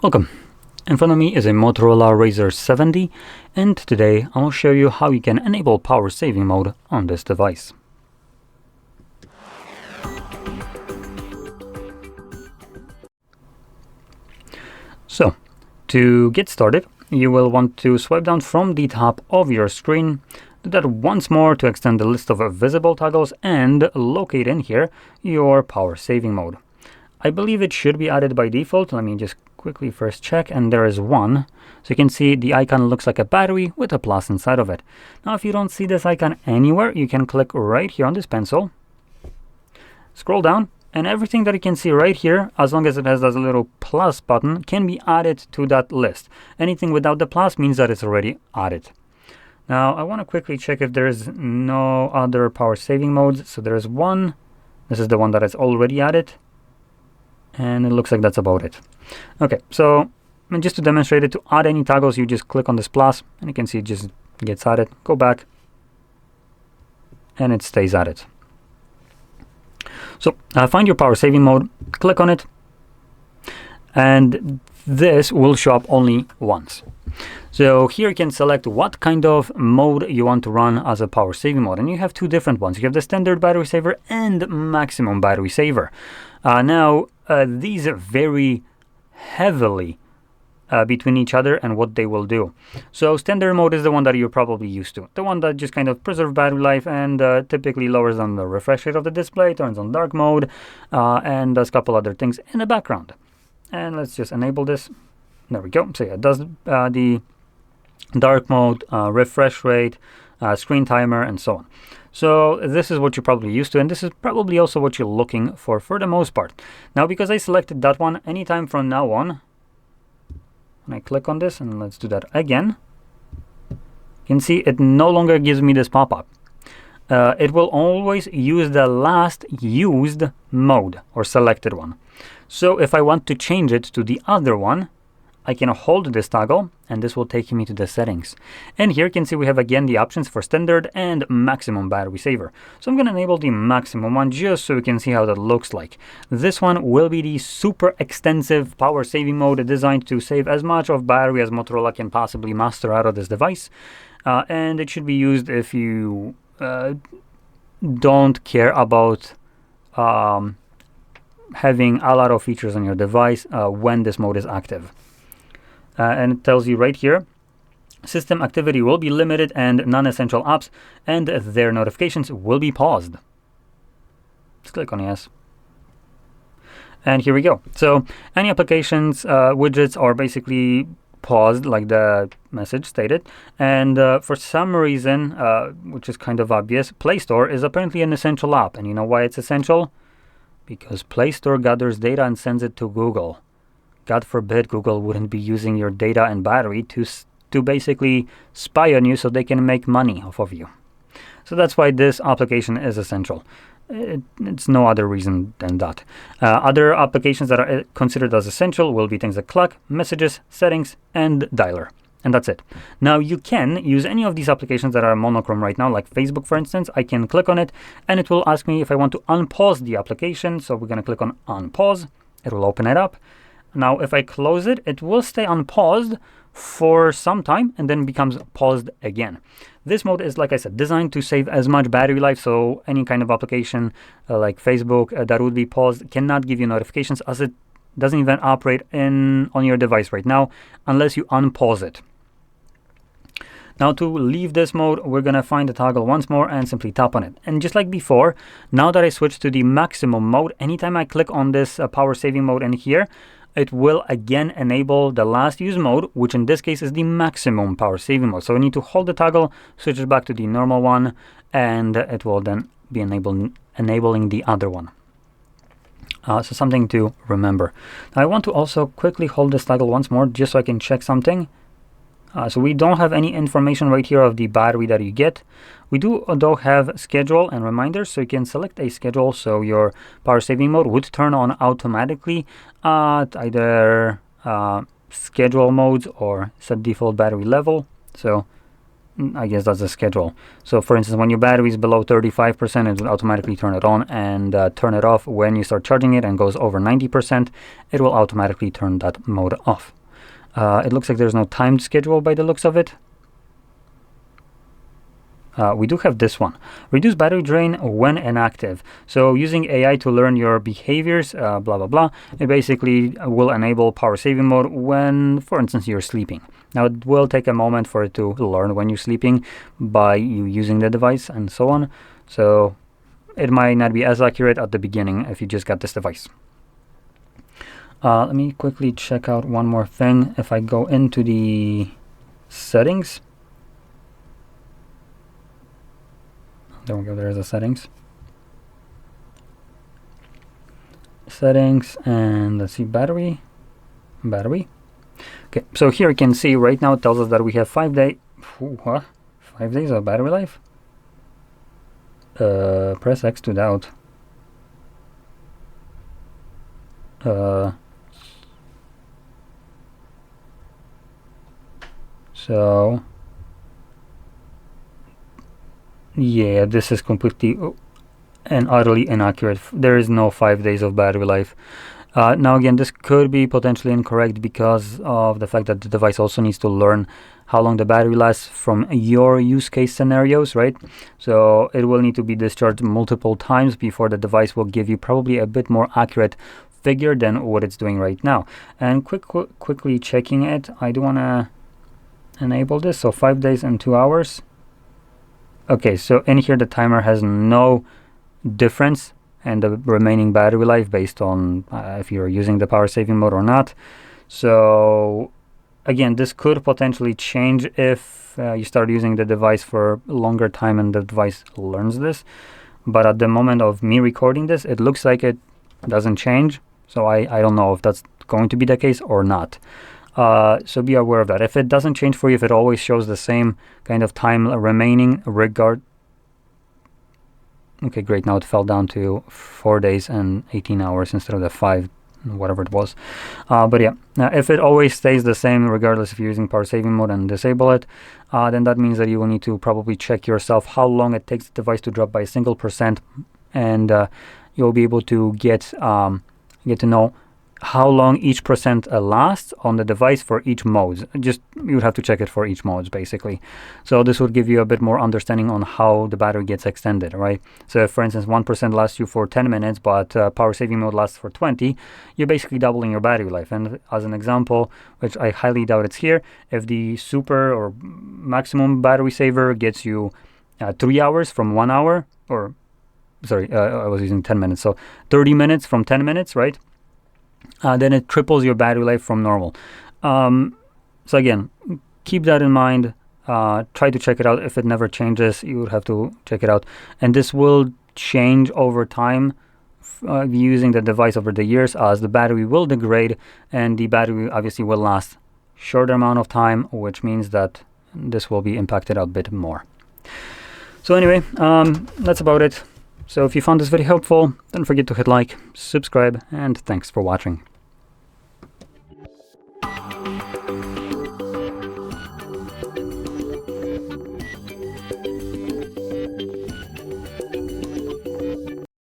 Welcome. In front of me is a Motorola Razr 70, and today I will show you how you can enable power saving mode on this device. So, to get started, you will want to swipe down from the top of your screen, do that once more to extend the list of visible toggles, and locate in here your power saving mode. I believe it should be added by default. Let me just quickly first check, and there is one. So you can see the icon looks like a battery with a plus inside of it. Now if you don't see this icon anywhere, you can click right here on this pencil, scroll down, and everything that you can see right here, as long as it has this little plus button, can be added to that list. Anything without the plus means that it's already added. Now I want to quickly check if there is no other power saving modes. So there is one. This is the one that is already added, and it looks like that's about it. Okay, so just to demonstrate it, to add any toggles, you just click on this plus, and you can see it just gets added. Go back, and it stays added. So find your power saving mode, click on it, and this will show up only once. So here you can select what kind of mode you want to run as a power saving mode, and you have two different ones. You have the standard battery saver and maximum battery saver. These vary heavily between each other and what they will do. So standard mode is the one that you're probably used to, the one that just kind of preserves battery life and typically lowers down the refresh rate of the display, turns on dark mode, and does a couple other things in the background. And let's just enable this. There we go. So yeah, it does the dark mode, refresh rate, screen timer, and so on. So this is what you're probably used to, and this is probably also what you're looking for the most part. Now, because I selected that one, anytime from now on, when I click on this, and let's do that again, you can see it no longer gives me this pop-up. It will always use the last used mode or selected one. So if I want to change it to the other one, I can hold this toggle, and this will take me to the settings. And here you can see we have again the options for standard and maximum battery saver. So I'm going to enable the maximum one just so we can see how that looks like. This one will be the super extensive power saving mode designed to save as much of battery as Motorola can possibly muster out of this device. And it should be used if you don't care about having a lot of features on your device when this mode is active. And it tells you right here, system activity will be limited and non-essential apps and their notifications will be paused. Let's click on yes. And here we go. So any applications, widgets are basically paused like the message stated. And for some reason, which is kind of obvious, Play Store is apparently an essential app. And you know why it's essential? Because Play Store gathers data and sends it to Google. God forbid Google wouldn't be using your data and battery to basically spy on you so they can make money off of you. So that's why this application is essential. It's no other reason than that. Other applications that are considered as essential will be things like clock, messages, settings, and dialer. And that's it. Now you can use any of these applications that are monochrome right now, like Facebook, for instance. I can click on it, and it will ask me if I want to unpause the application. So we're going to click on unpause. It will open it up. Now, if I close it, it will stay unpaused for some time and then becomes paused again. This mode is, like I said, designed to save as much battery life. So any kind of application like Facebook that would be paused cannot give you notifications, as it doesn't even operate on your device right now unless you unpause it. Now to leave this mode, we're going to find the toggle once more and simply tap on it. And just like before, now that I switched to the maximum mode, anytime I click on this power saving mode in here, it will again enable the last use mode, which in this case is the maximum power saving mode. So we need to hold the toggle, switch it back to the normal one, and it will then be enabling the other one. So something to remember. Now I want to also quickly hold this toggle once more just so I can check something. So we don't have any information right here of the battery that you get. We do though have schedule and reminders, so you can select a schedule so your power saving mode would turn on automatically at either schedule modes or set default battery level. So I guess that's the schedule. So for instance, when your battery is below 35%, it will automatically turn it on, and turn it off when you start charging it and goes over 90%, it will automatically turn that mode off. It looks like there's no timed schedule by the looks of it. We do have this one. Reduce battery drain when inactive. So using AI to learn your behaviors, blah, blah, blah. It basically will enable power saving mode when, for instance, you're sleeping. Now, it will take a moment for it to learn when you're sleeping by you using the device and so on. So it might not be as accurate at the beginning if you just got this device. Let me quickly check out one more thing. If I go into the settings, there we go, there's the settings. Settings, and let's see, battery. Okay, so here you can see right now it tells us that we have 5 days of battery life. Press X to doubt. So yeah, this is completely and utterly inaccurate. There is no 5 days of battery life. Now again, this could be potentially incorrect because of the fact that the device also needs to learn how long the battery lasts from your use case scenarios, right? So it will need to be discharged multiple times before the device will give you probably a bit more accurate figure than what it's doing right now. And quickly checking it, I do want to enable this. So 5 days and 2 hours. Okay, so in here the timer has no difference and the remaining battery life based on if you're using the power saving mode or not. So again, this could potentially change if you start using the device for a longer time and the device learns this. But at the moment of me recording this, it looks like it doesn't change. So I don't know if that's going to be the case or not. So be aware of that. If it doesn't change for you, if it always shows the same kind of time remaining okay, great, now it fell down to 4 days and 18 hours instead of the 5, whatever it was. But yeah, now if it always stays the same regardless if you're using power saving mode and disable it, then that means that you will need to probably check yourself how long it takes the device to drop by a single percent, and you'll be able to get to know how long each percent lasts on the device for each mode. Just you would have to check it for each mode basically. So this would give you a bit more understanding on how the battery gets extended, right? So if, for instance, 1% lasts you for 10 minutes, but power saving mode lasts for 20, you're basically doubling your battery life. And as an example, which I highly doubt it's here, if the super or maximum battery saver gets you 3 hours from 1 hour, or sorry, I was using 10 minutes, so 30 minutes from 10 minutes, right? Then it triples your battery life from normal. So again, keep that in mind. Try to check it out. If it never changes, you would have to check it out. And this will change over time using the device over the years, as the battery will degrade and the battery obviously will last shorter amount of time, which means that this will be impacted a bit more. So anyway, that's about it. So if you found this video helpful, don't forget to hit like, subscribe, and thanks for watching.